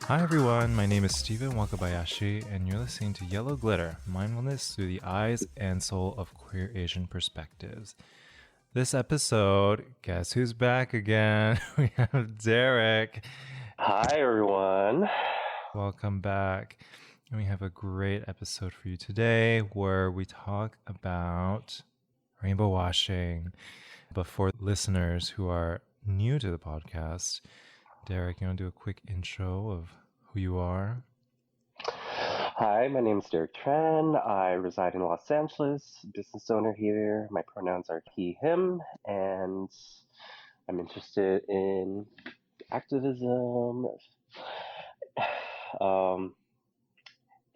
Hi everyone, my name is Stephen Wakabayashi, and you're listening to Yellow Glitter, mindfulness through the eyes and soul of queer Asian perspectives. This episode, guess who's back again? We have Derek. Hi everyone. Welcome back. And we have a great episode for you today where we talk about rainbow washing. But for listeners who are new to the podcast, Derek, you want to do a quick intro of who you are? Hi, my name is Derek Tran. I reside in Los Angeles, business owner here. My pronouns are he, him, and I'm interested in activism,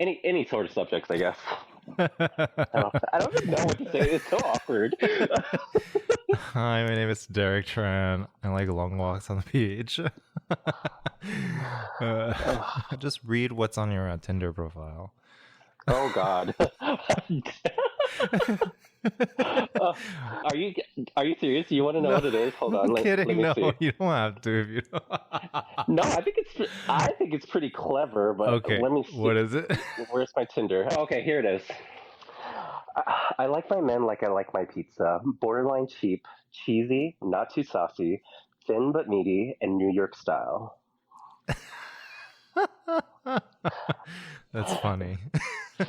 any sort of subjects, I guess. I don't even know what to say. It's so awkward. Hi, my name is Derek Tran. I like long walks on the beach. Just read what's on your Tinder profile. Oh God. Are you serious? You want to know what it is? Hold on. I'm kidding. Let me No, see. you don't have to if you don't. No, I think it's pretty clever, but Okay, let me see. what is it? Where's my Tinder? Okay, here it is. I like my men like I like my pizza. Borderline cheap, cheesy, not too saucy, thin but meaty, and New York style. That's funny.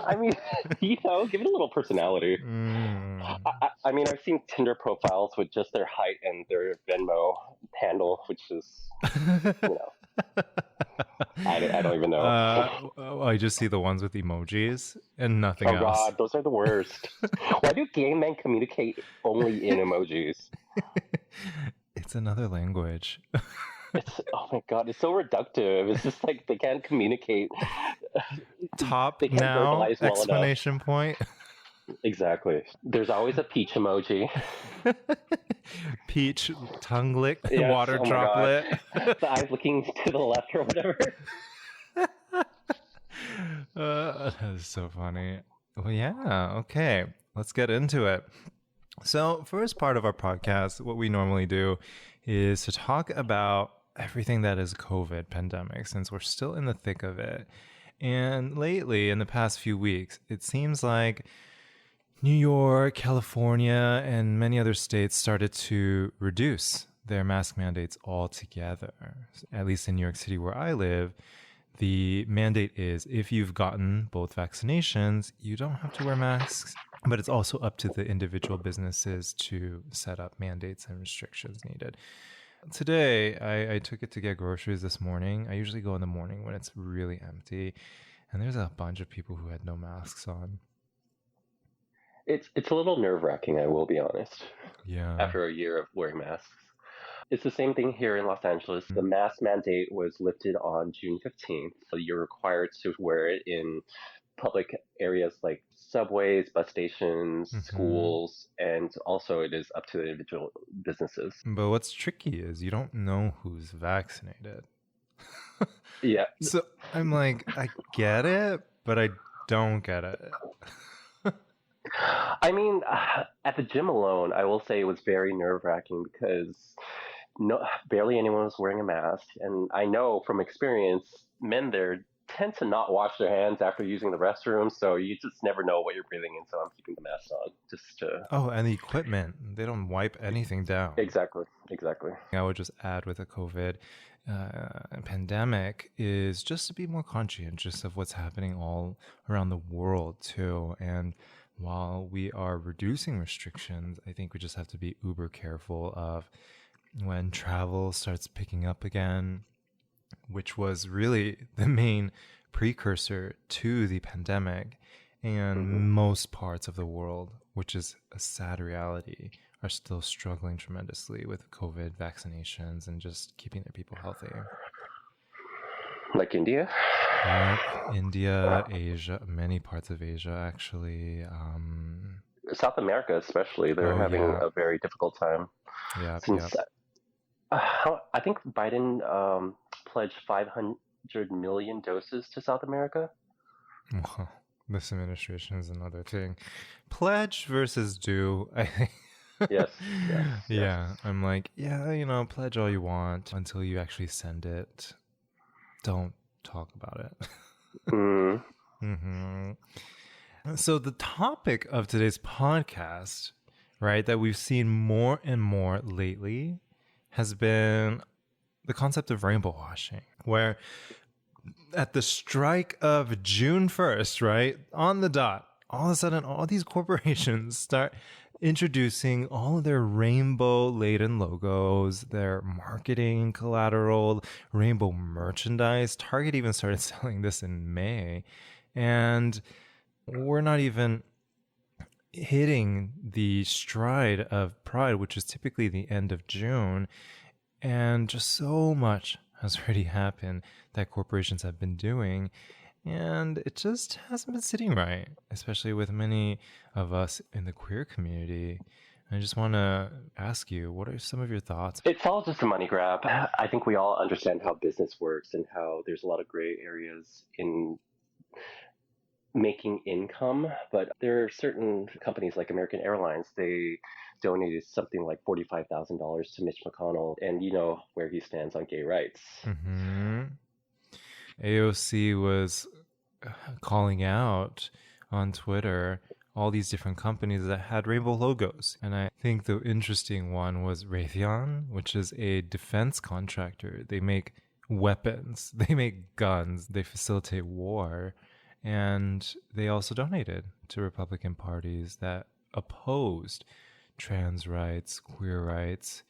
I mean, give it a little personality. I mean, I've seen Tinder profiles with just their height and their Venmo handle, which is, I don't even know. I just see the ones with emojis and nothing else. Oh God, those are the worst. Why do gay men communicate only in emojis? It's another language. Oh my God, it's so reductive. It's just like they can't communicate. Top they can't now verbalize well exclamation enough. point. Exactly. There's always a peach emoji. Peach tongue lick, Yes, water oh my droplet. The eyes looking to the left or whatever. That is so funny. Well, yeah, okay. Let's get into it. So, first part of our podcast, what we normally do is to talk about everything that is COVID pandemic, since we're still in the thick of it. And lately, in the past few weeks, it seems like New York, California, and many other states started to reduce their mask mandates altogether. At least in New York City, where I live, the mandate is if you've gotten both vaccinations, you don't have to wear masks. But it's also up to the individual businesses to set up mandates and restrictions needed. Today, I took it to get groceries this morning. I usually go in the morning when it's really empty. And there's a bunch of people who had no masks on. It's a little nerve-wracking, I will be honest. Yeah. After a year of wearing masks. It's the same thing here in Los Angeles. The mask mandate was lifted on June 15th. So you're required to wear it in public areas like subways, bus stations, schools, and also it is up to the individual businesses. But what's tricky is you don't know who's vaccinated. Yeah. So I'm like, I get it, but I don't get it. I mean, at the gym alone, I will say it was very nerve-wracking because barely anyone was wearing a mask. And I know from experience, men there tend to not wash their hands after using the restroom, so you just never know what you're breathing in. So I'm keeping the mask on just to. Oh, and the equipment, they don't wipe anything down. Exactly. I would just add with the COVID pandemic is just to be more conscientious of what's happening all around the world too. And while we are reducing restrictions, I think we just have to be uber careful of when travel starts picking up again, which was really the main precursor to the pandemic. And most parts of the world, which is a sad reality, are still struggling tremendously with COVID vaccinations and just keeping their people healthy. Like India? Yeah, India, Asia, many parts of Asia, actually. South America especially, they're having a very difficult time. Yeah. I think Biden pledged 500 million doses to South America. Well, this administration is another thing. Pledge versus do, I think. Yes. Yeah, I'm like, pledge all you want until you actually send it. Don't talk about it. Mm. So the topic of today's podcast, right, that we've seen more and more lately has been the concept of rainbow washing, where at the strike of June 1st, right, on the dot, all of a sudden, all these corporations start introducing all of their rainbow laden logos, their marketing collateral, rainbow merchandise. Target even started selling this in May. And we're not even hitting the stride of Pride, which is typically the end of June. And just so much has already happened that corporations have been doing. And it just hasn't been sitting right, especially with many of us in the queer community. I just want to ask you, what are some of your thoughts? It's all just a money grab. I think we all understand how business works and how there's a lot of gray areas in making income, but there are certain companies like American Airlines, they donated something like $45,000 to Mitch McConnell, and you know where he stands on gay rights. AOC was calling out on Twitter all these different companies that had rainbow logos. And I think the interesting one was Raytheon, which is a defense contractor. They make weapons, they make guns, they facilitate war. And they also donated to Republican parties that opposed trans rights, queer rights.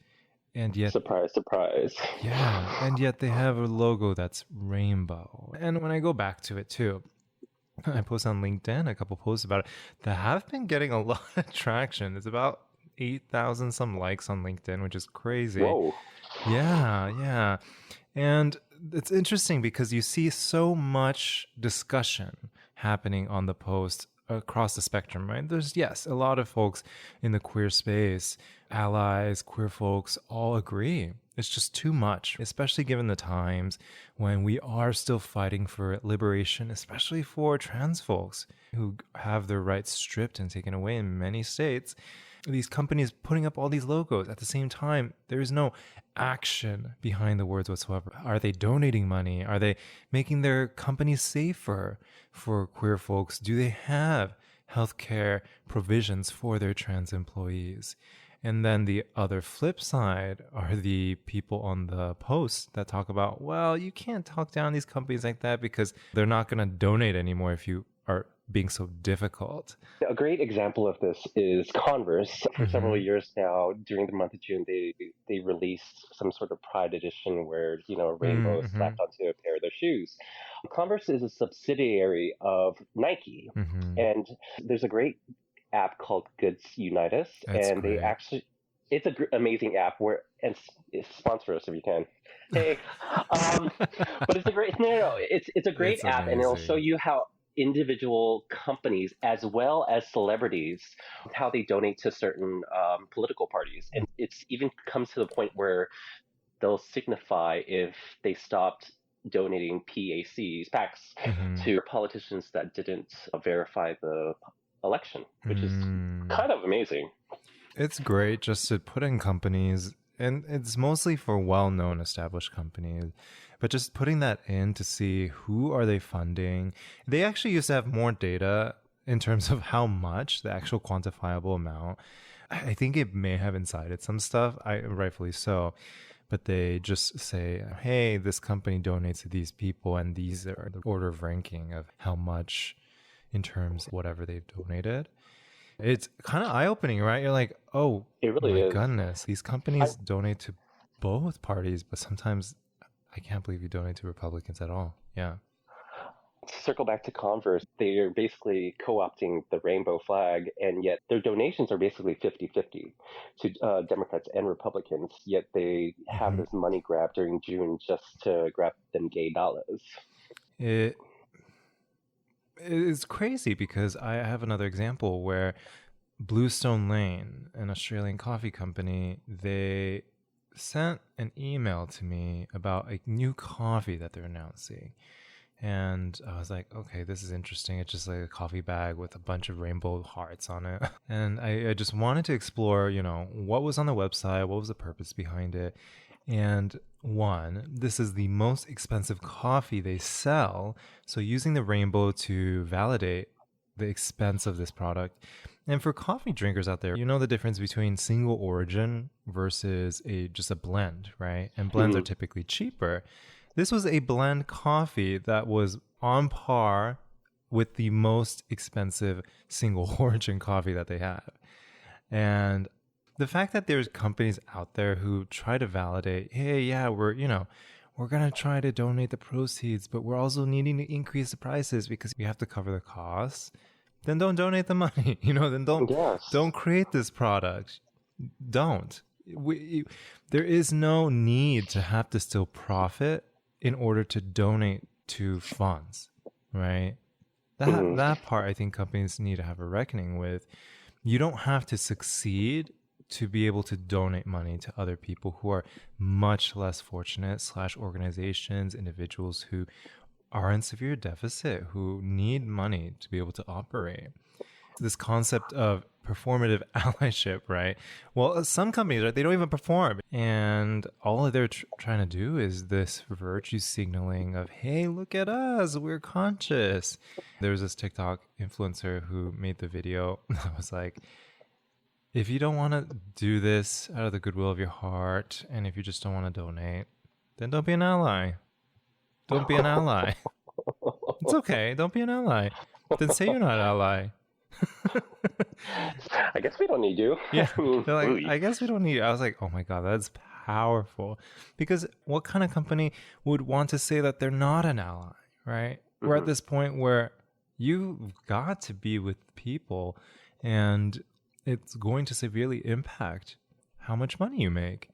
And yet, surprise, surprise. Yeah, and yet they have a logo that's rainbow. And when I go back to it too, I post on LinkedIn a couple posts about it that have been getting a lot of traction. It's about 8,000 some likes on LinkedIn, which is crazy. Whoa. Yeah. And it's interesting because you see so much discussion happening on the post across the spectrum, right? There's, yes, a lot of folks in the queer space, allies, queer folks, all agree. It's just too much, especially given the times when we are still fighting for liberation, especially for trans folks who have their rights stripped and taken away in many states. These companies putting up all these logos at the same time, there is no action behind the words whatsoever. Are they donating money? Are they making their companies safer for queer folks? Do they have healthcare provisions for their trans employees? And then the other flip side are the people on the post that talk about, well, you can't talk down these companies like that because they're not going to donate anymore if you are being so difficult. A great example of this is Converse. For several years now, during the month of June, they released some sort of Pride edition where, you know, a rainbow is slapped onto a pair of their shoes. Converse is a subsidiary of Nike, and there's a great app called Goods Unite Us, and great. they actually, it's an amazing app where, and sponsor us if you can. Hey, but it's a great, it's a great app, and it'll show you how individual companies as well as celebrities, how they donate to certain political parties. And it's even comes to the point where they'll signify if they stopped donating PACs to politicians that didn't verify the election, which is kind of amazing. It's great just to put in companies, and it's mostly for well-known established companies, but just putting that in to see who are they funding. They actually used to have more data in terms of how much, the actual quantifiable amount. I think it may have incited some stuff, rightfully so, but they just say, hey, this company donates to these people, and these are the order of ranking of how much in terms of whatever they've donated. It's kind of eye-opening, right? You're like, oh, it really is. Goodness, these companies donate to both parties, but sometimes I can't believe you donate to Republicans at all. Yeah. To circle back to Converse, they are basically co-opting the rainbow flag, and yet their donations are basically 50-50 to Democrats and Republicans, yet they have this money grab during June just to grab them gay dollars. It's crazy because I have another example where Bluestone Lane, an Australian coffee company, they sent an email to me about a new coffee that they're announcing. And I was like, okay, this is interesting. It's just like a coffee bag with a bunch of rainbow hearts on it. And I just wanted to explore, you know, what was on the website, what was the purpose behind it. And one, this is the most expensive coffee they sell. So using the rainbow to validate the expense of this product. And for coffee drinkers out there, you know the difference between single origin versus just a blend, right? And blends are Hmm. typically cheaper. This was a blend coffee that was on par with the most expensive single origin coffee that they have. And the fact that there's companies out there who try to validate, hey, yeah, we're going to try to donate the proceeds, but we're also needing to increase the prices because we have to cover the costs. Then don't donate the money, then Yes. don't create this product. Don't. There is no need to have to still profit in order to donate to funds, right? That Hmm. that part I think companies need to have a reckoning with. You don't have to succeed to be able to donate money to other people who are much less fortunate / organizations, individuals who are in severe deficit, who need money to be able to operate. This concept of performative allyship, right? Well, some companies, right, they don't even perform. And all they're trying to do is this virtue signaling of, hey, look at us, we're conscious. There was this TikTok influencer who made the video that was like, if you don't want to do this out of the goodwill of your heart, and if you just don't want to donate, then don't be an ally. Don't be an ally. It's okay. Don't be an ally. Then say you're not an ally. I guess we don't need you. Yeah. I mean, They're like, really. I guess we don't need. I was like, oh my God, that's powerful. Because what kind of company would want to say that they're not an ally, right? We're at Hmm. this point where you've got to be with people and it's going to severely impact how much money you make.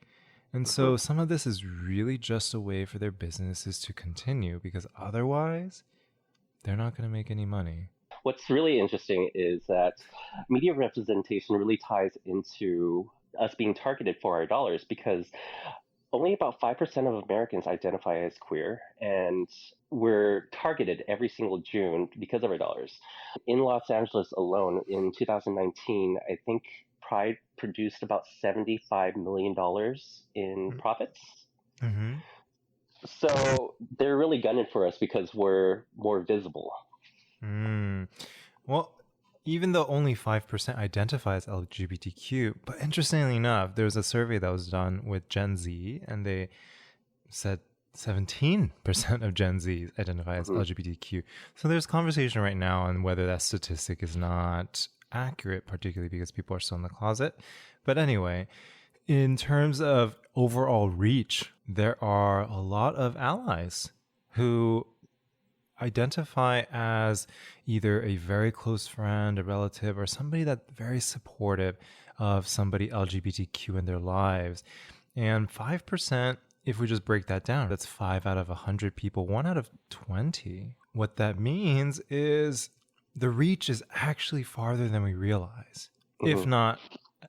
And Hmm. so some of this is really just a way for their businesses to continue because otherwise they're not going to make any money. What's really interesting is that media representation really ties into us being targeted for our dollars because only about 5% of Americans identify as queer, and we're targeted every single June because of our dollars. In Los Angeles alone, in 2019, I think Pride produced about $75 million in profits. Mm-hmm. So they're really gunning for us because we're more visible. Mm. Well, even though only 5% identify as LGBTQ, but interestingly enough, there was a survey that was done with Gen Z, and they said 17% of Gen Z identify as Hmm. LGBTQ. So there's conversation right now on whether that statistic is not accurate, particularly because people are still in the closet. But anyway, in terms of overall reach, there are a lot of allies who identify as either a very close friend, a relative, or somebody that's very supportive of somebody LGBTQ in their lives. And 5%, if we just break that down, that's 5 out of 100 people, 1 out of 20. What that means is the reach is actually farther than we realize. If Hmm. not,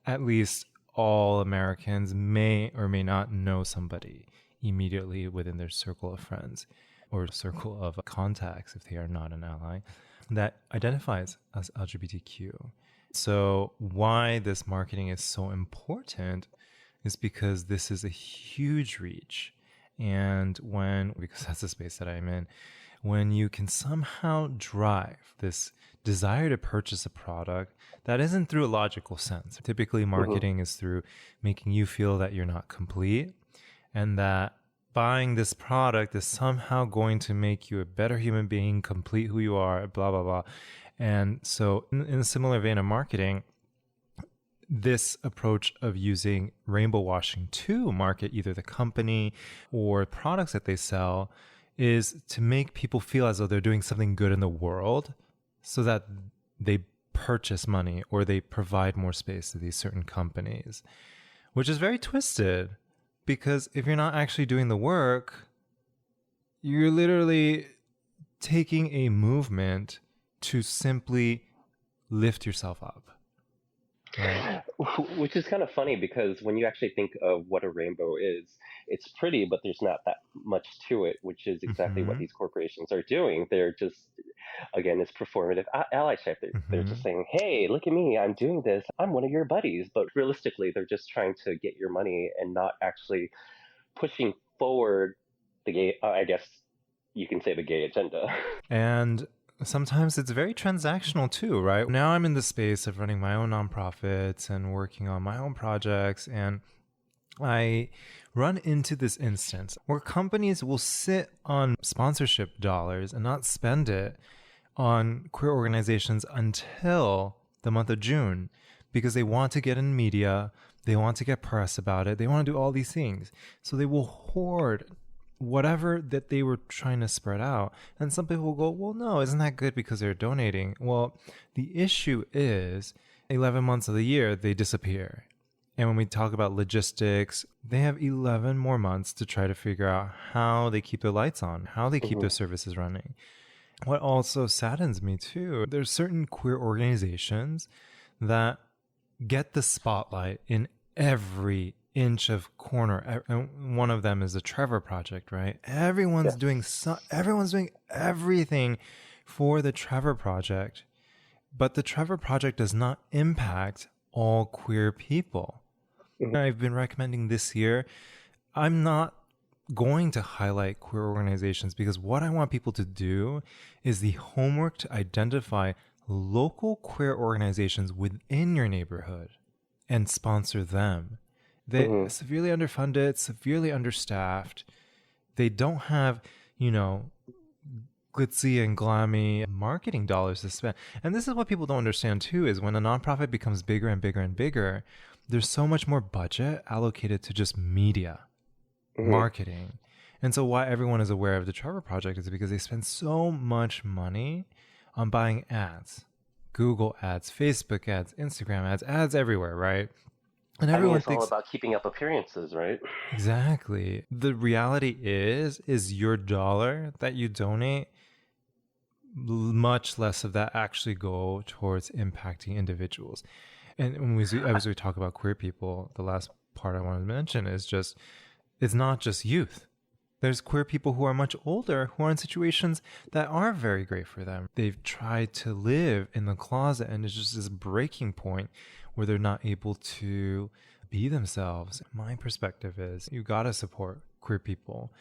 at least all Americans may or may not know somebody immediately within their circle of friends or circle of contacts, if they are not an ally, that identifies as LGBTQ. So, why this marketing is so important is because this is a huge reach. And because that's the space that I'm in, when you can somehow drive this desire to purchase a product that isn't through a logical sense. Typically, Hmm. marketing is through making you feel that you're not complete and that buying this product is somehow going to make you a better human being, complete who you are, blah, blah, blah. And so, in a similar vein of marketing, this approach of using rainbow washing to market either the company or products that they sell is to make people feel as though they're doing something good in the world so that they purchase money or they provide more space to these certain companies, which is very twisted because if you're not actually doing the work, you're literally taking a movement to simply lift yourself up, right? Which is kind of funny because when you actually think of what a rainbow is, it's pretty, but there's not that much to it, which is exactly what Mm-hmm. these corporations are doing. They're just, again, it's performative allyship. They're Mm-hmm. just saying, hey, look at me, I'm doing this, I'm one of your buddies. But realistically, they're just trying to get your money and not actually pushing forward the gay, I guess you can say the gay agenda. And sometimes it's very transactional too, right? Now I'm in the space of running my own nonprofits and working on my own projects, and I run into this instance where companies will sit on sponsorship dollars and not spend it on queer organizations until the month of June because they want to get in media, they want to get press about it, they want to do all these things. So they will hoard whatever that they were trying to spread out. And some people will go, well, no, isn't that good because they're donating? Well, the issue is 11 months of the year, they disappear. And when we talk about logistics, they have 11 more months to try to figure out how they keep their lights on, how they keep their services running. What also saddens me too, there's certain queer organizations that get the spotlight in every inch of corner. And one of them is the Trevor Project, right? Everyone's doing everything for the Trevor Project, but the Trevor Project does not impact all queer people. I've been recommending this year, I'm not going to highlight queer organizations because what I want people to do is the homework to identify local queer organizations within your neighborhood and sponsor them. They're severely underfunded, severely understaffed. They don't have, glitzy and glammy marketing dollars to spend. And this is what people don't understand too, is when a nonprofit becomes bigger and bigger and bigger, there's so much more budget allocated to just media, marketing. And so why everyone is aware of the Trevor Project is because they spend so much money on buying ads, Google ads, Facebook ads, Instagram ads everywhere, right? And everyone it's all about keeping up appearances, right? Exactly. The reality is your dollar that you donate, much less of that actually go towards impacting individuals. And as we talk about queer people, the last part I want to mention is just, it's not just youth. There's queer people who are much older who are in situations that are very great for them. They've tried to live in the closet and it's just this breaking point where they're not able to be themselves. My perspective is you got to support queer people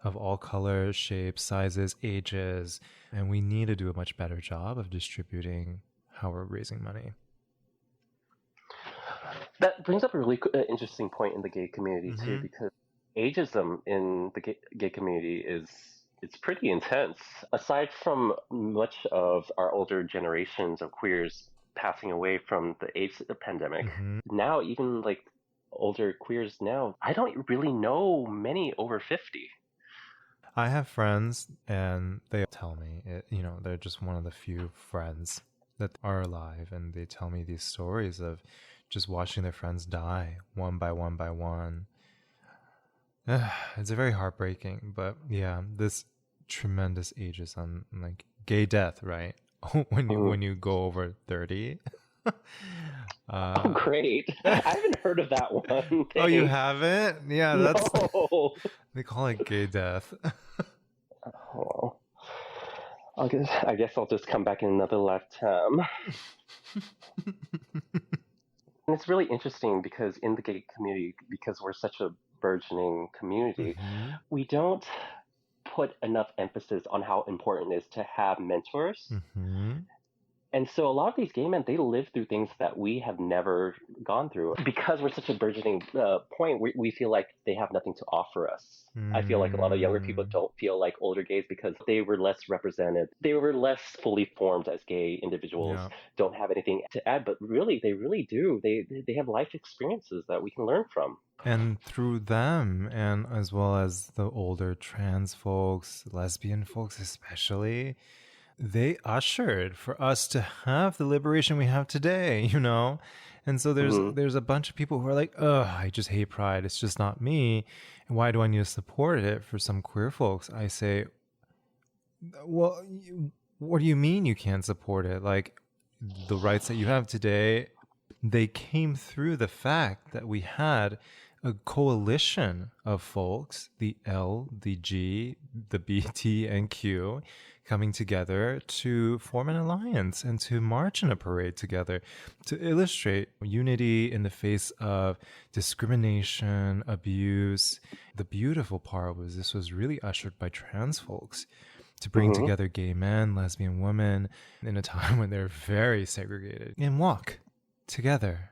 of all colors, shapes, sizes, ages, and we need to do a much better job of distributing how we're raising money. That brings up a really interesting point in the gay community too, because ageism in the gay community it's pretty intense. Aside from much of our older generations of queers passing away from the AIDS pandemic, now even like older queers now, I don't really know many over 50. I have friends and they tell me, they're just one of the few friends that are alive, and they tell me these stories of just watching their friends die one by one by one. It's very heartbreaking, but yeah, this tremendous ageism, like gay death, right? when you go over 30. Oh, great. I haven't heard of that one. Thanks. Oh, you haven't? Yeah, that's no. They call it gay death. Well, I guess I'll just come back in another lifetime. And it's really interesting because in the gay community, because we're such a burgeoning community, we don't put enough emphasis on how important it is to have mentors. And so a lot of these gay men, they live through things that we have never gone through. Because we're such a burgeoning point, we feel like they have nothing to offer us. I feel like a lot of younger people don't feel like older gays because they were less represented. They were less fully formed as gay individuals, don't have anything to add. But really, they really do. They have life experiences that we can learn from. And through them, and as well as the older trans folks, lesbian folks especially, they ushered for us to have the liberation we have today, And so there's a bunch of people who are like, oh, I just hate pride. It's just not me. And why do I need to support it? For some queer folks, I say, well, what do you mean you can't support it? Like, the rights that you have today, they came through the fact that we had a coalition of folks, the L, the G, the B, T, and Q, coming together to form an alliance and to march in a parade together to illustrate unity in the face of discrimination, abuse. The beautiful part was this was really ushered by trans folks to bring together gay men, lesbian women in a time when they're very segregated and walk together.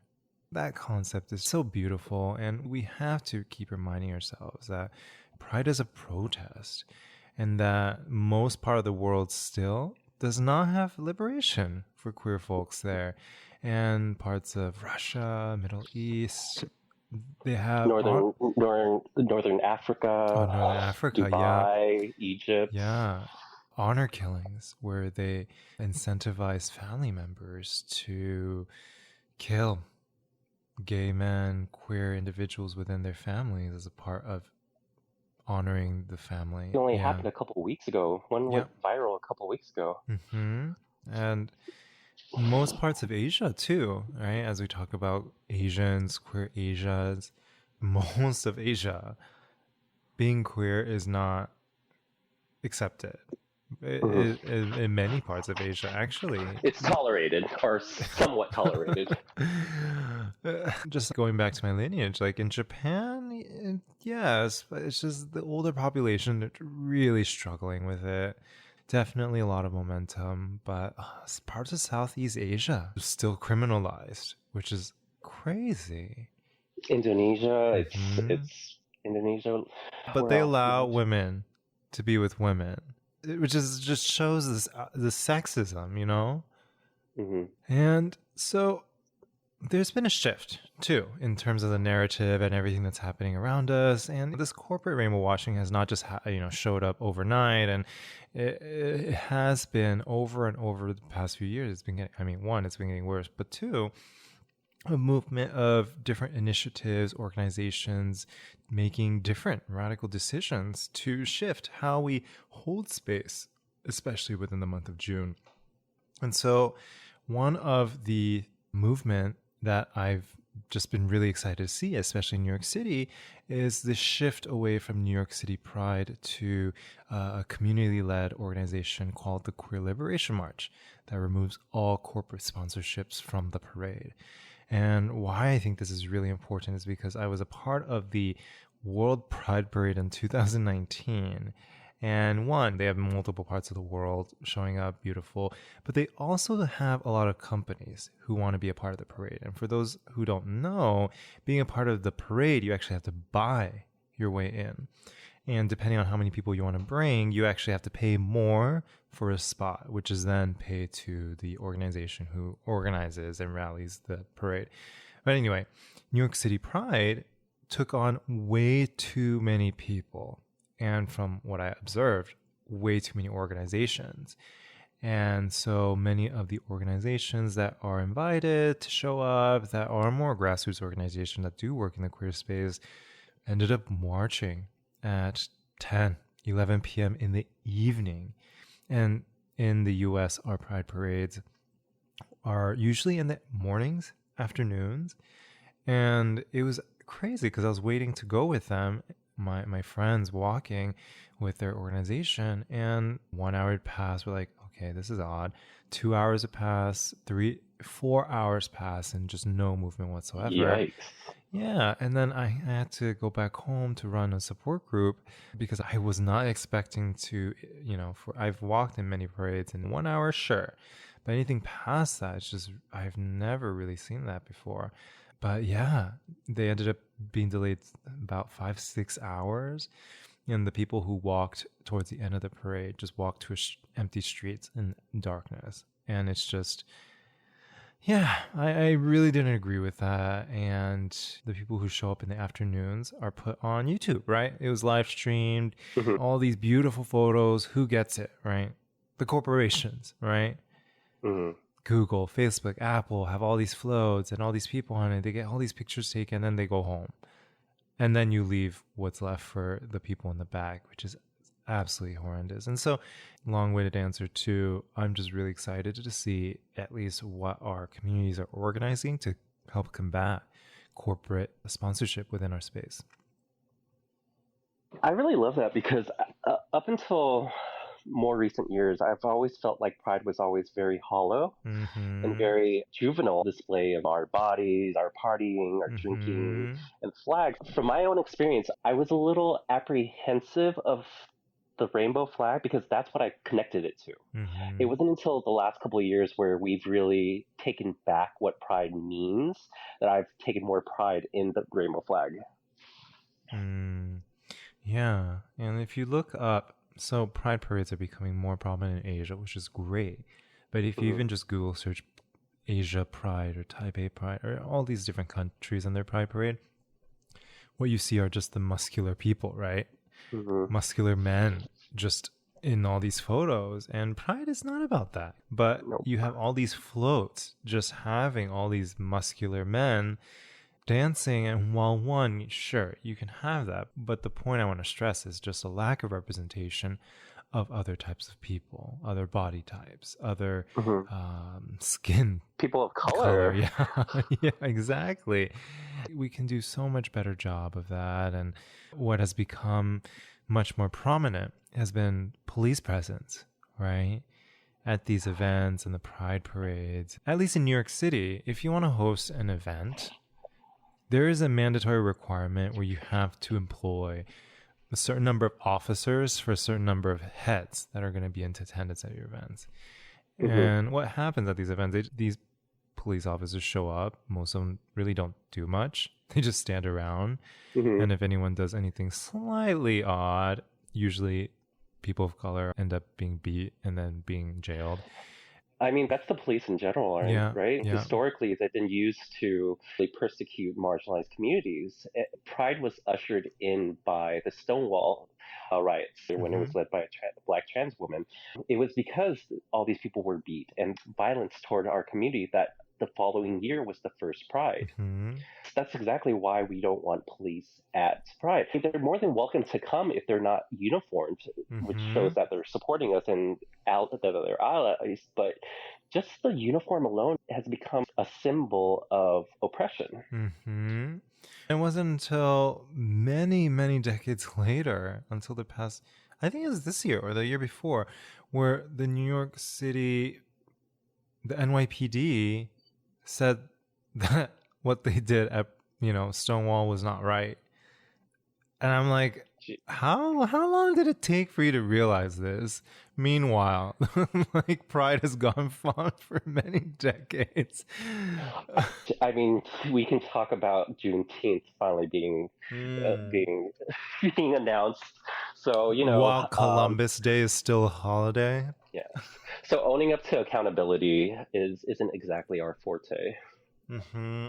That concept is so beautiful, and we have to keep reminding ourselves that Pride is a protest and that most part of the world still does not have liberation for queer folks there. And parts of Russia, Middle East, they have Northern Africa, Northern Africa, Dubai, Egypt. Yeah. Honor killings where they incentivize family members to kill gay men, queer individuals within their families as a part of honoring the family. It only happened a couple of weeks ago. One went viral a couple of weeks ago. And most parts of Asia too, right? As we talk about Asians, queer Asians, most of Asia, being queer is not accepted. In many parts of Asia, actually. It's tolerated, or somewhat tolerated. Just going back to my lineage, like in Japan, yes, but it's just the older population that's really struggling with it. Definitely a lot of momentum, but parts of Southeast Asia are still criminalized, which is crazy. Indonesia, it's Indonesia. But they allow women to be with women, which is just shows this sexism, you know? And so there's been a shift too in terms of the narrative and everything that's happening around us. And this corporate rainbow washing has not just showed up overnight, and it has been over and over the past few years. It's been getting, one, it's been getting worse, but two, a movement of different initiatives, organizations making different radical decisions to shift how we hold space, especially within the month of June. And so one of the movement that I've just been really excited to see, especially in New York City, is the shift away from New York City Pride to a community-led organization called the Queer Liberation March that removes all corporate sponsorships from the parade. And why I think this is really important is because I was a part of the World Pride Parade in 2019. And one, they have multiple parts of the world showing up, beautiful, but they also have a lot of companies who want to be a part of the parade. And for those who don't know, being a part of the parade, you actually have to buy your way in. And depending on how many people you want to bring, you actually have to pay more for a spot, which is then paid to the organization who organizes and rallies the parade. But anyway, New York City Pride took on way too many people. And from what I observed, way too many organizations. And so many of the organizations that are invited to show up, that are more grassroots organizations that do work in the queer space, ended up marching at 10, 11 p.m. in the evening. And in the US, our Pride parades are usually in the mornings, afternoons. And it was crazy because I was waiting to go with them, my friends walking with their organization, and 1 hour had passed. We're like, okay, this is odd. 2 hours had passed, 4 hours passed, and just no movement whatsoever. Yikes. Yeah, and then I had to go back home to run a support group because I was not expecting to, I've walked in many parades in 1 hour, sure. But anything past that, it's just, I've never really seen that before. But yeah, they ended up being delayed about 5-6 hours. And the people who walked towards the end of the parade just walked to empty streets in darkness. And it's just, yeah, I really didn't agree with that. And the people who show up in the afternoons are put on YouTube, right? It was live streamed, all these beautiful photos. Who gets it, right? The corporations, right? Google, Facebook, Apple have all these floats and all these people on it. They get all these pictures taken, and then they go home. And then you leave what's left for the people in the back, which is absolutely horrendous. And so, long-winded answer to, I'm just really excited to see at least what our communities are organizing to help combat corporate sponsorship within our space. I really love that because up until more recent years, I've always felt like Pride was always very hollow and Mm-hmm. very juvenile display of our bodies, our partying, our drinking, Mm-hmm. and flags. From my own experience, I was a little apprehensive of the rainbow flag because that's what I connected it to. It Mm-hmm. wasn't until the last couple of years where we've really taken back what pride means that I've taken more pride in the rainbow flag. Mm. Yeah. And if you look up, so pride parades are becoming more prominent in Asia, which is great. But if you Hmm. even just Google search Asia Pride or Taipei Pride or all these different countries and their pride parade, what you see are just the muscular people, right? Hmm. Muscular men just in all these photos. And pride is not about that. But Nope. you have all these floats just having all these muscular men dancing. And while one, sure, you can have that. But the point I want to stress is just a lack of representation of other types of people, other body types, other Hmm. skin People of color. color. Yeah, yeah, exactly. We can do so much better job of that. And what has become much more prominent has been police presence, right? At these events and the pride parades. At least in New York City, if you want to host an event, there is a mandatory requirement where you have to employ a certain number of officers for a certain number of heads that are going to be in attendance at your events. Hmm. And what happens at these events, these police officers show up. Most of them really don't do much. They just stand around. Hmm. And if anyone does anything slightly odd, usually people of color end up being beat and then being jailed. I mean, that's the police in general, Yeah, right? yeah. Historically, they've been used to persecute marginalized communities. Pride was ushered in by the Stonewall riots when it Mm-hmm. was led by a black trans woman. It was because all these people were beat and violence toward our community that the following year was the first Pride. Mm-hmm. That's exactly why we don't want police at Pride. They're more than welcome to come if they're not uniformed, which Mm-hmm. shows that they're supporting us and that they're allies. But just the uniform alone has become a symbol of oppression. Mm-hmm. It wasn't until many, many decades later, until the past, I think it was this year or the year before, where the New York City, the NYPD said that what they did at, Stonewall was not right. And I'm like, how long did it take for you to realize this? Meanwhile, like pride has gone on for many decades. I mean, we can talk about Juneteenth finally Mm. being being announced. So While Columbus Day is still a holiday. yes. So owning up to accountability isn't exactly our forte. Hmm.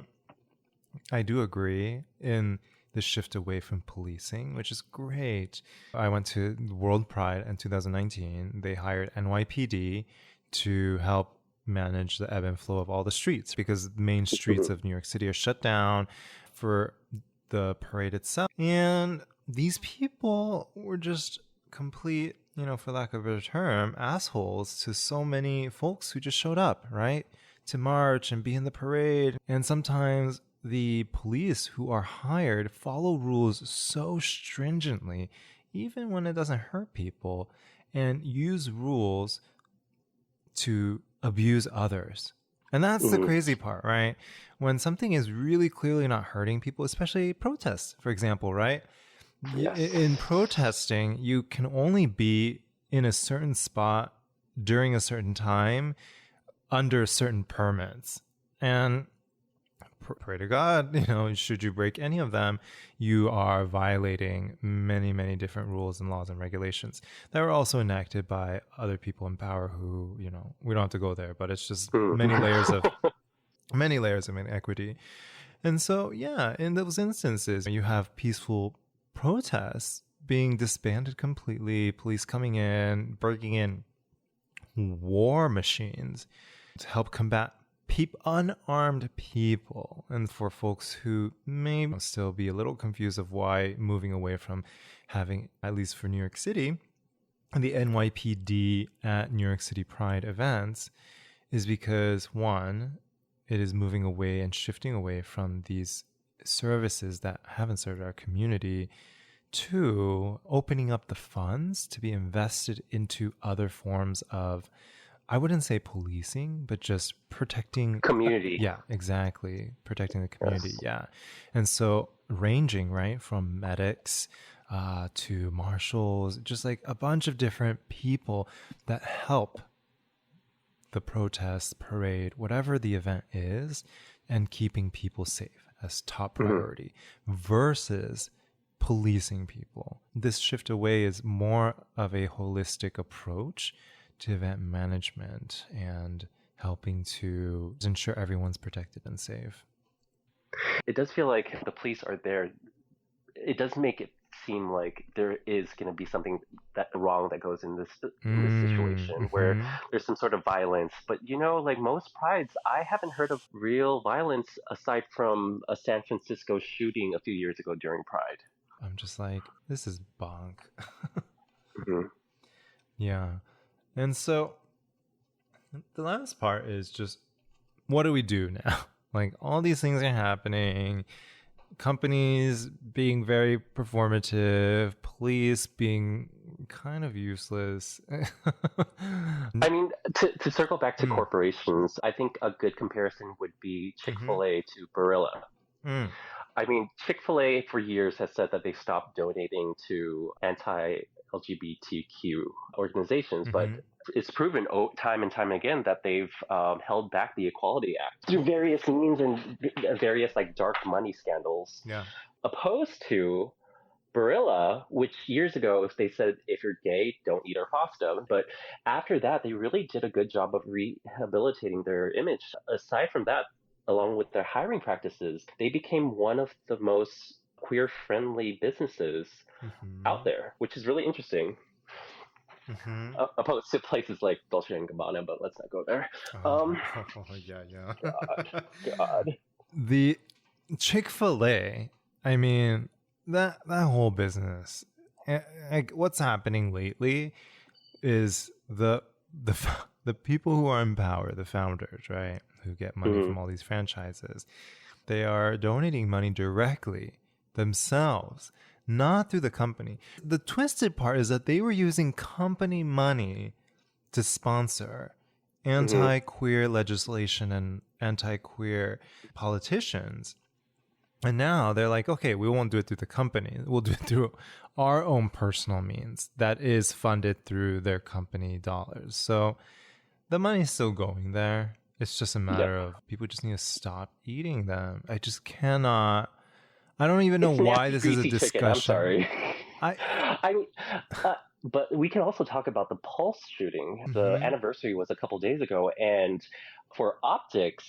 I do agree in the shift away from policing, which is great. I went to World Pride in 2019. They hired NYPD to help manage the ebb and flow of all the streets because main streets Mhm. of New York City are shut down for the parade itself. And these people were just complete, for lack of a better term, assholes to so many folks who just showed up, right? To march and be in the parade. And sometimes the police who are hired follow rules so stringently, even when it doesn't hurt people, and use rules to abuse others. And that's the Mhm. crazy part, right? When something is really clearly not hurting people, especially protests, for example, right? Yes. In protesting, you can only be in a certain spot during a certain time under certain permits. And pray to God, should you break any of them, you are violating many, many different rules and laws and regulations that were also enacted by other people in power who, we don't have to go there, but it's just many layers of inequity. And so, yeah, in those instances, you have peaceful protests being disbanded completely, police coming in, breaking in war machines to help combat unarmed people. And for folks who may still be a little confused of why moving away from having, at least for New York City, the NYPD at New York City Pride events is because, one, it is moving away and shifting away from these services that haven't served our community to opening up the funds to be invested into other forms of, I wouldn't say policing, but just protecting. Community. Yeah, exactly. Protecting the community. Yes. Yeah. And so ranging, right, from medics to marshals, just like a bunch of different people that help the protest, parade, whatever the event is, and keeping people safe as top priority versus policing people. This shift away is more of a holistic approach to event management and helping to ensure everyone's protected and safe. It does feel like the police are there. It does make it seem like there is going to be something that wrong that goes in this situation where there's some sort of violence. But like most prides, I haven't heard of real violence aside from a San Francisco shooting a few years ago during Pride. I'm just like, this is bonk. Mm-hmm. Yeah. And so the last part is just, what do we do now? Like, all these things are happening. Companies being very performative, police being kind of useless. I mean, to circle back to corporations, I think a good comparison would be Chick-fil-A to Barilla. I mean, Chick-fil-A for years has said that they stopped donating to anti-LGBTQ organizations, but it's proven time and time again that they've held back the Equality Act through various means and various like dark money scandals. Yeah. Opposed to Barilla, which years ago they said if you're gay, don't eat our pasta. But after that, they really did a good job of rehabilitating their image. Aside from that, along with their hiring practices, they became one of the most queer-friendly businesses out there, which is really interesting. Opposed to places like Dolce & Gabbana, but let's not go there. Yeah. God. The Chick-fil-A, I mean, that whole business, like what's happening lately is the people who are in power, the founders, right, who get money from all these franchises, they are donating money directly themselves, not through the company. The twisted part is that they were using company money to sponsor anti-queer legislation and anti-queer politicians. And now they're like, okay, we won't do it through the company. We'll do it through our own personal means that is funded through their company dollars. So the money's still going there. It's just a matter of people just need to stop eating them. I just cannot. I don't even know why this is a discussion. I'm sorry. But we can also talk about the Pulse shooting. The anniversary was a couple days ago, and for optics,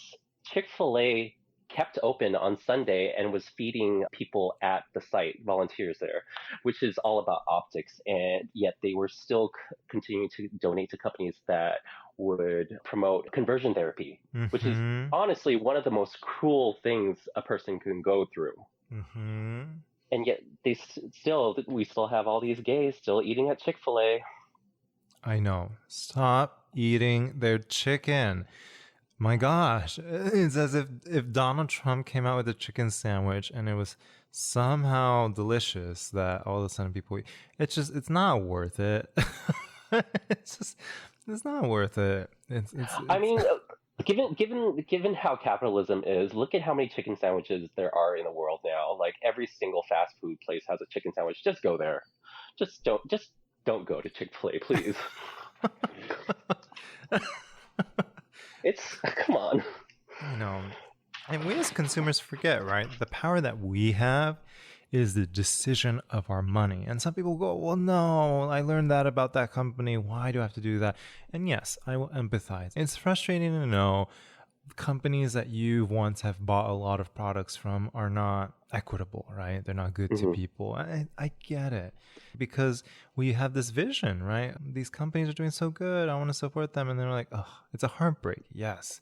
Chick-fil-A kept open on Sunday and was feeding people at the site, volunteers there, which is all about optics. And yet they were still continuing to donate to companies that would promote conversion therapy, which is honestly one of the most cruel things a person can go through. And yet we still have all these gays still eating at Chick-fil-A. I know. Stop eating their chicken. My gosh, it's as if Donald Trump came out with a chicken sandwich and it was somehow delicious that all of a sudden people eat. It's not worth it. it's not worth it. I mean, given how capitalism is, look at how many chicken sandwiches there are in the world now. Like every single fast food place has a chicken sandwich. Just go there. Just don't go to Chick-fil-A, please. Come on. I know. And we as consumers forget, right? The power that we have is the decision of our money. And some people go, well, no, I learned that about that company. Why do I have to do that? And yes, I will empathize. It's frustrating to know companies that you once have bought a lot of products from are not equitable, right? They're not good to people. I get it, because we have this vision, right? These companies are doing so good. I want to support them. And they're like, oh, it's a heartbreak. Yes.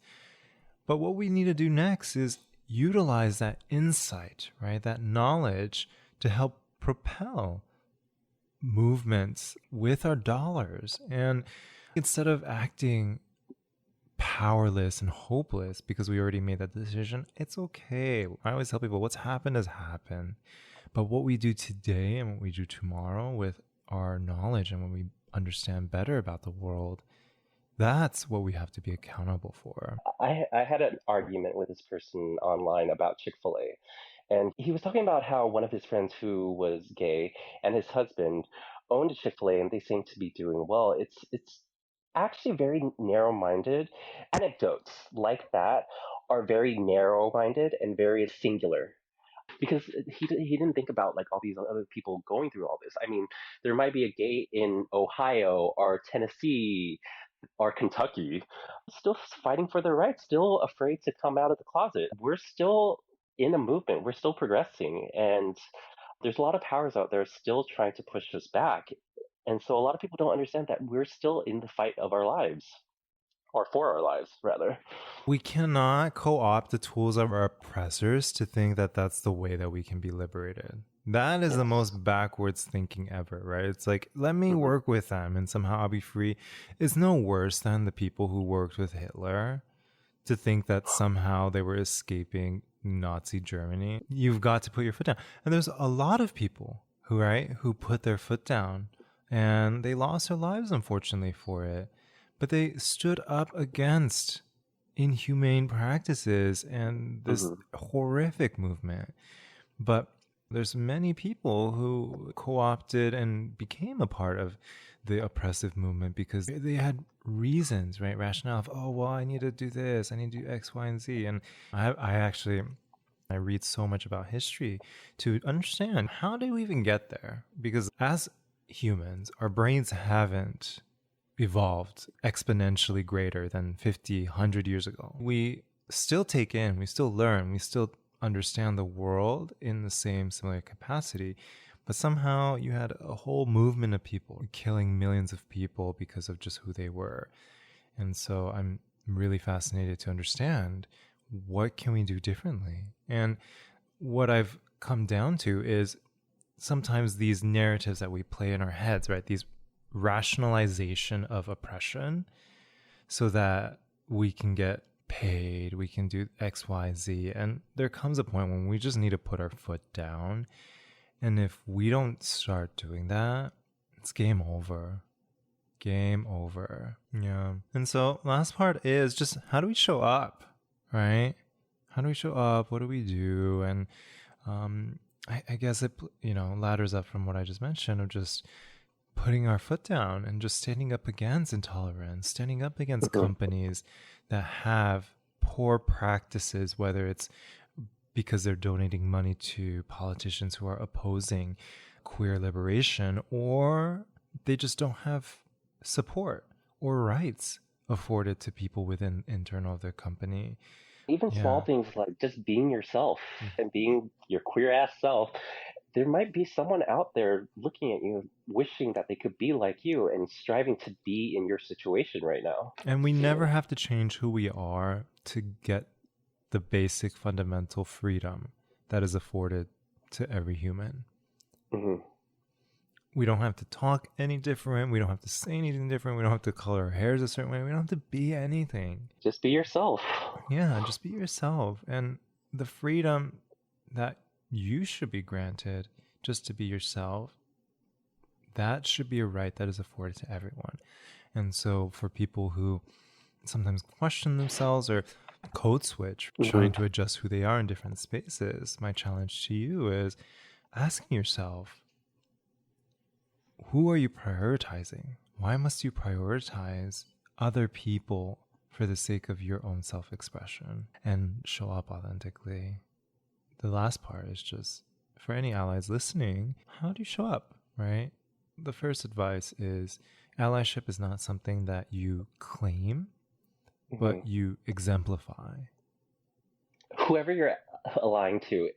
But what we need to do next is utilize that insight, right? That knowledge to help propel movements with our dollars. And instead of acting powerless and hopeless because we already made that decision, it's okay. I always tell people what's happened has happened. But what we do today and what we do tomorrow with our knowledge and when we understand better about the world, that's what we have to be accountable for. I had an argument with this person online about Chick-fil-A. And he was talking about how one of his friends who was gay and his husband owned a Chick-fil-A and they seem to be doing well. It's actually very narrow-minded. Anecdotes like that are very narrow-minded and very singular. Because he didn't think about like all these other people going through all this. I mean, there might be a gay in Ohio or Tennessee or Kentucky, still fighting for their rights, still afraid to come out of the closet. We're still in a movement, we're still progressing, and there's a lot of powers out there still trying to push us back. And so a lot of people don't understand that we're still in the fight of our lives, or for our lives, rather. We cannot co-opt the tools of our oppressors to think that that's the way that we can be liberated. That is the most backwards thinking ever, right? It's like, let me work with them and somehow I'll be free. It's no worse than the people who worked with Hitler to think that somehow they were escaping Nazi Germany. You've got to put your foot down. And there's a lot of people who put their foot down and they lost their lives, unfortunately, for it. But they stood up against inhumane practices and this horrific movement. But there's many people who co-opted and became a part of the oppressive movement because they had reasons, right? Rationale of, oh, well, I need to do this, I need to do X, Y, and Z. And I read so much about history to understand how did we even get there? Because as humans, our brains haven't evolved exponentially greater than 50, 100 years ago. We still take in, we still learn, we still understand the world in the same similar capacity. But somehow you had a whole movement of people killing millions of people because of just who they were. And so I'm really fascinated to understand what can we do differently. And what I've come down to is sometimes these narratives that we play in our heads, right? These rationalization of oppression so that we can get paid, we can do X, Y, Z. And there comes a point when we just need to put our foot down. And if we don't start doing that, it's game over. Game over. Yeah. And so last part is just how do we show up, right? How do we show up? What do we do? And I guess it, ladders up from what I just mentioned of just putting our foot down and just standing up against intolerance, standing up against companies that have poor practices, whether it's because they're donating money to politicians who are opposing queer liberation, or they just don't have support or rights afforded to people within internal of their company. Even small things like just being yourself and being your queer ass self. There might be someone out there looking at you, wishing that they could be like you and striving to be in your situation right now. And we never have to change who we are to get the basic fundamental freedom that is afforded to every human. We don't have to talk any different. We don't have to say anything different. We don't have to color our hairs a certain way. We don't have to be anything. Just be yourself. Yeah, just be yourself. And the freedom that you should be granted just to be yourself, that should be a right that is afforded to everyone. And so for people who sometimes question themselves or code switch, trying to adjust who they are in different spaces, my challenge to you is asking yourself, who are you prioritizing? Why must you prioritize other people for the sake of your own self-expression and show up authentically? The last part is just, for any allies listening, how do you show up, right? The first advice is allyship is not something that you claim, but you exemplify. Whoever you're allying to,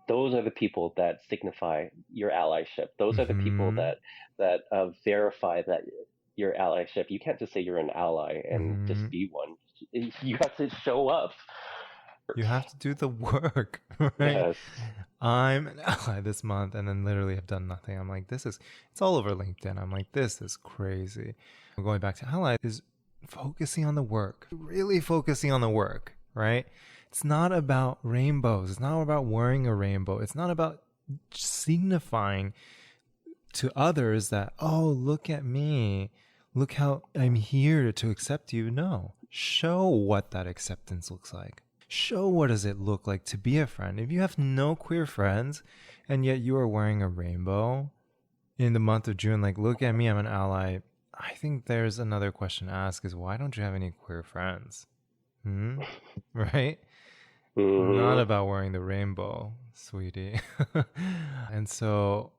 those are the people that signify your allyship. Those are the people that verify that your allyship. You can't just say you're an ally and just be one. You have to show up. You have to do the work, right? Yes. I'm an ally this month and then literally have done nothing. I'm like, it's all over LinkedIn. I'm like, this is crazy. Going back to ally is focusing on the work, really focusing on the work, right? It's not about rainbows. It's not about wearing a rainbow. It's not about signifying to others that, oh, look at me. Look how I'm here to accept you. No, show what that acceptance looks like. Show what does it look like to be a friend. If you have no queer friends and yet you are wearing a rainbow in the month of June, like, look at me, I'm an ally. I think there's another question to ask is, why don't you have any queer friends? Right? Not about wearing the rainbow, sweetie. And so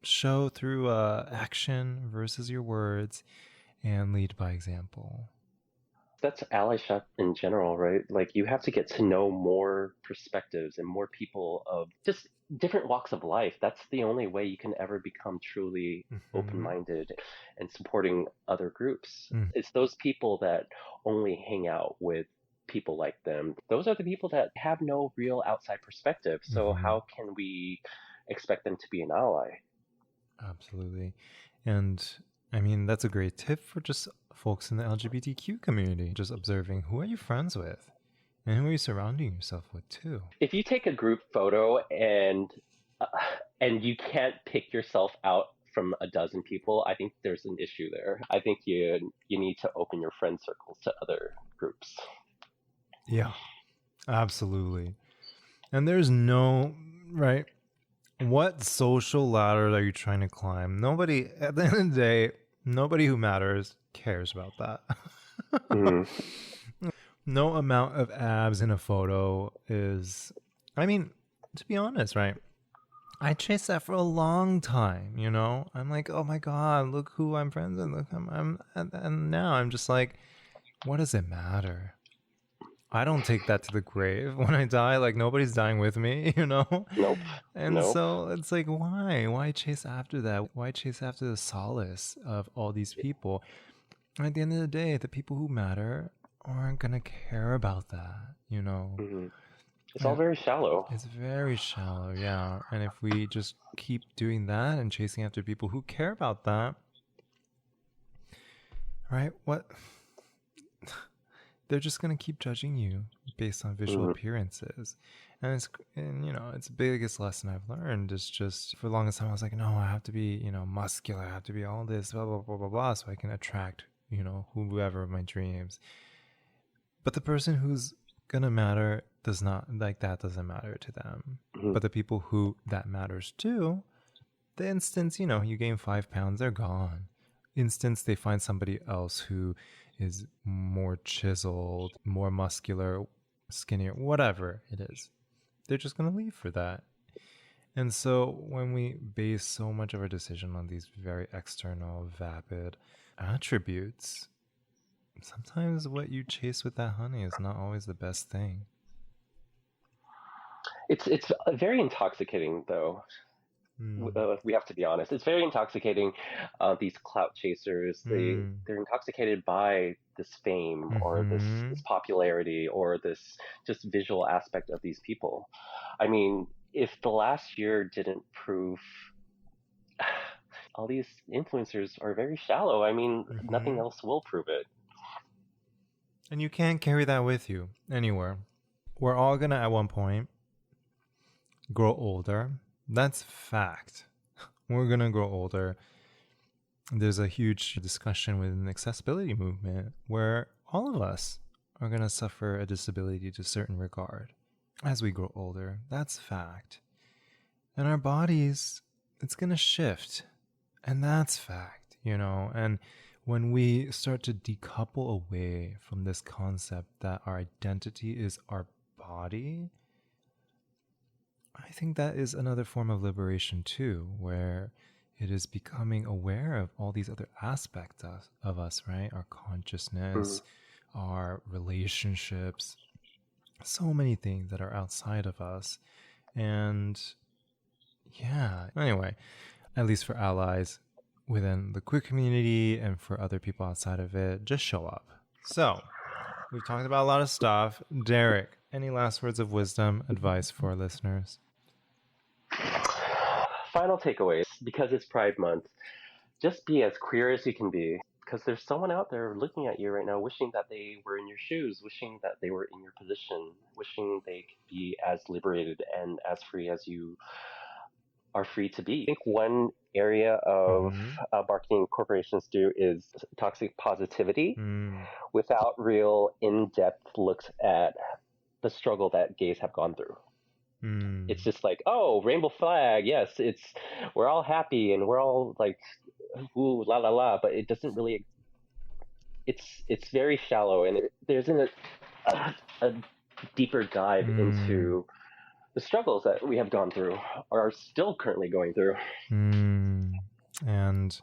show through action versus your words and lead by example. That's allyship in general, right? Like you have to get to know more perspectives and more people of just different walks of life. That's the only way you can ever become truly open-minded and supporting other groups. It's those people that only hang out with people like them. Those are the people that have no real outside perspective. So how can we expect them to be an ally? Absolutely. And I mean, that's a great tip for just folks in the LGBTQ community, just observing who are you friends with and who are you surrounding yourself with too. If you take a group photo and you can't pick yourself out from a dozen people, I think there's an issue there. I think you need to open your friend circles to other groups. Yeah, absolutely. And there's no, right? What social ladder are you trying to climb? Nobody, at the end of the day, nobody who matters cares about that. No amount of abs in a photo is, I mean, to be honest, right? I chased that for a long time, you know? I'm like, oh my God, look who I'm friends with. Look, and now I'm just like, what does it matter? I don't take that to the grave when I die. Like, nobody's dying with me, you know? Nope. And so it's like, why? Why chase after that? Why chase after the solace of all these people? And at the end of the day, the people who matter aren't going to care about that, you know? It's all very shallow. It's very shallow, yeah. And if we just keep doing that and chasing after people who care about that, right? What? They're just going to keep judging you based on visual appearances. And it's the biggest lesson I've learned is just for the longest time, I was like, no, I have to be, muscular. I have to be all this, blah, blah, blah, blah, blah, so I can attract, whoever of my dreams. But the person who's going to matter doesn't matter to them. But the people who that matters to, the instance, you gain 5 pounds, they're gone. Instance, they find somebody else who is more chiseled, more muscular, skinnier, whatever it is. They're just going to leave for that. And so when we base so much of our decision on these very external, vapid attributes, sometimes what you chase with that honey is not always the best thing. It's very intoxicating, though. We have to be honest. It's very intoxicating. These clout chasers, they're intoxicated by this fame or this popularity or this just visual aspect of these people. I mean, if the last year didn't prove, all these influencers are very shallow. I mean, nothing else will prove it. And you can't carry that with you anywhere. We're all gonna at one point grow older. That's fact. We're going to grow older. There's a huge discussion within the accessibility movement where all of us are going to suffer a disability to a certain regard as we grow older. That's fact. And our bodies, it's going to shift. And that's fact, And when we start to decouple away from this concept that our identity is our body, I think that is another form of liberation too, where it is becoming aware of all these other aspects of us, right? Our consciousness, our relationships, so many things that are outside of us. And yeah, anyway, at least for allies within the queer community and for other people outside of it, just show up. So we've talked about a lot of stuff. Derek, any last words of wisdom, advice for our listeners? Final takeaways, because it's Pride Month, just be as queer as you can be. because there's someone out there looking at you right now, wishing that they were in your shoes, wishing that they were in your position, wishing they could be as liberated and as free as you are free to be. I think one area of marketing corporations do is toxic positivity without real in-depth looks at the struggle that gays have gone through. It's just like, oh, rainbow flag, yes, we're all happy and we're all like, ooh, la la la, but it doesn't really. It's very shallow, and there isn't a deeper dive into the struggles that we have gone through or are still currently going through. And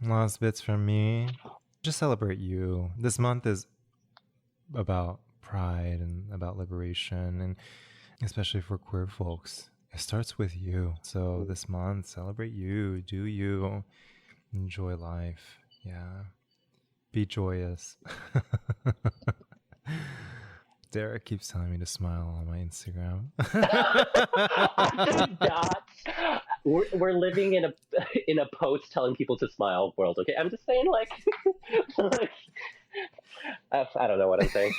last bits from me. Just celebrate you. This month is about pride and about liberation, and especially for queer folks, it starts with you. So this month, celebrate you, do you, enjoy life. Yeah, be joyous. Derek keeps telling me to smile on my Instagram. We're living in a post telling people to smile world. Okay, I'm just saying, like, I don't know what I'm saying.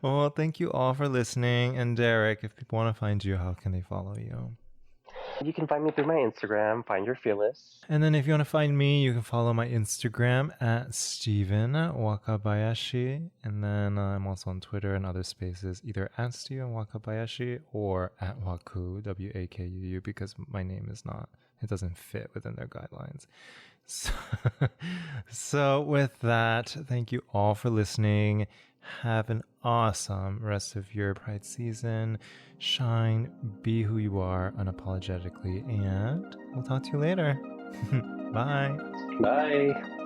Well, thank you all for listening. And Derek, if people want to find you, how can they follow you? You can find me through my Instagram, Find Your Fearless. And then if you want to find me, you can follow my Instagram at Steven Wakabayashi. And then I'm also on Twitter and other spaces, either at Steven Wakabayashi or at Waku, W-A-K-U-U, because my name is not, it doesn't fit within their guidelines. So with that, thank you all for listening. Have an awesome rest of your Pride season. Shine, be who you are unapologetically, and we'll talk to you later. Bye. Bye.